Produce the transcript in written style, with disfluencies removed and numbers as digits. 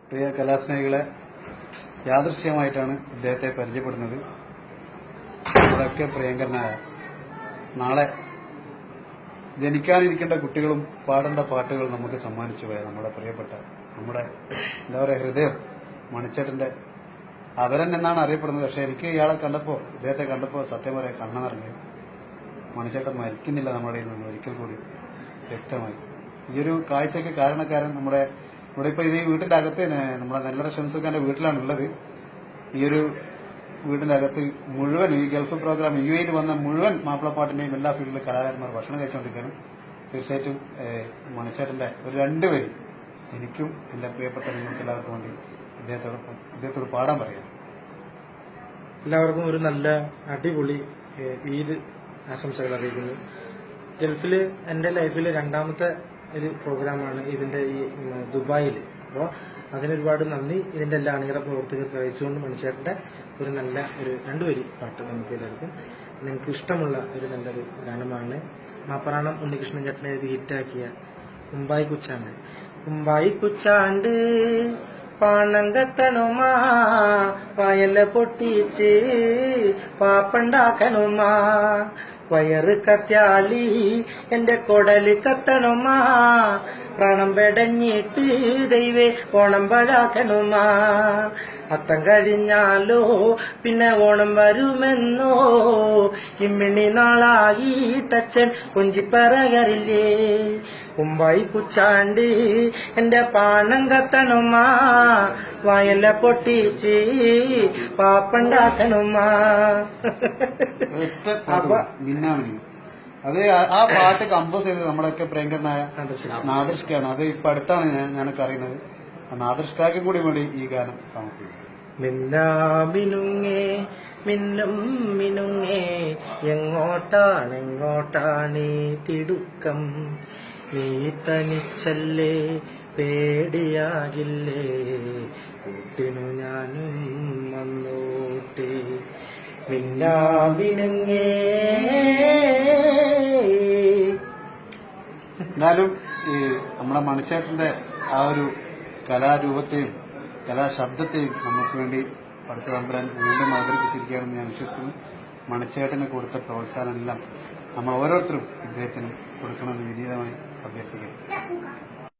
പ്രിയ കലാസ്നേഹികളെ, യാദൃശ്ചികമായിട്ടാണ് ഇദ്ദേഹത്തെ പരിചയപ്പെടുന്നത്. നമ്മളൊക്കെ പ്രിയങ്കരനായ, നാളെ ജനിക്കാനിരിക്കേണ്ട കുട്ടികളും പാടേണ്ട പാട്ടുകൾ നമുക്ക് സമ്മാനിച്ചു പോയ നമ്മുടെ പ്രിയപ്പെട്ട, നമ്മുടെ എന്താ പറയുക, ഹൃദയം മണിച്ചേട്ടന്റെ അവരൻ എന്നാണ് അറിയപ്പെടുന്നത്. പക്ഷെ എനിക്ക് ഇദ്ദേഹത്തെ കണ്ടപ്പോൾ സത്യം പറയാൻ കണ്ണു നിറഞ്ഞു. മണിച്ചേട്ടൻ മരിക്കുന്നില്ല നമ്മുടെ നിന്ന് ഒരിക്കൽ കൂടി വ്യക്തമായി. ഈ ഒരു കാഴ്ചയ്ക്ക് കാരണക്കാരൻ നമ്മുടെ ഇവിടെ ഇപ്പൊ ഈ വീട്ടിന്റെ അകത്ത് നമ്മുടെ നെല്ലറ ഷംസുഖാന്റെ വീട്ടിലാണ് ഉള്ളത്. ഈ ഒരു വീടിന്റെ അകത്ത് മുഴുവൻ ഈ ഗൾഫ് പ്രോഗ്രാം UAE വന്ന മുഴുവൻ മാപ്പിളപ്പാട്ടിന്റെയും എല്ലാ ഫീൽഡിലെ കലാകാരന്മാർ ഭക്ഷണം കഴിച്ചുകൊണ്ടിരിക്കുകയാണ്. തീർച്ചയായിട്ടും മണിച്ചേട്ടന്റെ ഒരു 2 വരി എനിക്കും എന്റെ പ്രിയപ്പെട്ട നിങ്ങൾക്ക് എല്ലാവർക്കും വേണ്ടി ഇദ്ദേഹത്തോട് പാടാൻ പറയാം. എല്ലാവർക്കും ഒരു നല്ല അടിപൊളി ഈദ് ആശംസകൾ അറിയിക്കുന്നു. ഗൾഫില് എന്റെ ലൈഫിൽ 2ാമത്തെ ഒരു പ്രോഗ്രാമാണ് ഇതിന്റെ ഈ ദുബായിൽ. അപ്പോൾ അതിനൊരുപാട് നന്ദി. ഇതിന്റെ എല്ലാ അണിയറ പ്രവർത്തകർക്ക് അറിയിച്ചുകൊണ്ട് മണിച്ചേട്ടന്റെ ഒരു നല്ല ഒരു 2 വരി പാട്ട് നമുക്ക് എല്ലാവർക്കും നിങ്ങൾക്ക് ഇഷ്ടമുള്ള ഒരു നല്ലൊരു ഗാനമാണ്. മാപ്പറാണം ഉണ്ണികൃഷ്ണൻ ചേട്ടനെ എഴുതി ഹിറ്റാക്കിയ കുമ്പായി കുച്ചാണ്ട്. കുമ്പായി കുച്ചാണ്ട് പാണം കത്തണുമാ, വയല പൊട്ടിച്ച് പാപ്പണ്ടാക്കണുമാ, വയറ് കത്യാളി എന്റെ കൊടല് കത്തണുമാ, പ്രാണം പെടഞ്ഞിട്ട് ദൈവേ ഓണം പഴാക്കണുമാ, അത്തം കഴിഞ്ഞാലോ പിന്നെ ഓണം വരുമെന്നോ, ഇമ്മിണി നാളായി തച്ചൻ കൊഞ്ചിപ്പറകരില്ലേ, കുമ്പായി കുച്ചാണ്ട് എന്റെ പാണം കത്തണുമാ, വയല പൊട്ടിച്ച് പാപ്പണ്ടാക്കണുമാ. അത് ആ പാട്ട് കമ്പോസ് ചെയ്തത് നമ്മളൊക്കെ പ്രിയങ്കരനായ നാദർഷ്കാണ്. അത് ഇപ്പൊ അടുത്താണ് ഞാനൊക്കെ അറിയുന്നത്. നാദർഷ്കാക്കും കൂടി വേണ്ടി ഈ ഗാനം സമർപ്പിക്കും. മിന്നാമിനുങ്ങേ മിന്നും മിനുങ്ങേ, എങ്ങോട്ടാണ് തിടുക്കം, നീ തനിച്ചല്ലേ പേടിയാകില്ലേ, കൂട്ടിനു ഞാനും വന്നോട്ടെ, മിന്നാമിനുങ്ങേ. എന്നാലും ഈ നമ്മുടെ മണിച്ചേട്ടന്റെ ആ ഒരു കലാരൂപത്തെയും കലാശബ്ദത്തെയും നമുക്ക് വേണ്ടി പഠിച്ച തമ്പുരാൻ വീണ്ടും അവതരിപ്പിച്ചിരിക്കുകയാണെന്ന് ഞാൻ വിശ്വസിക്കുന്നു. മണിച്ചേട്ടന് കൊടുത്ത പ്രോത്സാഹനമെല്ലാം നമ്മൾ ഓരോരുത്തരും ഇദ്ദേഹത്തിന് കൊടുക്കണമെന്ന് വിനീതമായി അഭ്യർത്ഥിക്കുന്നു.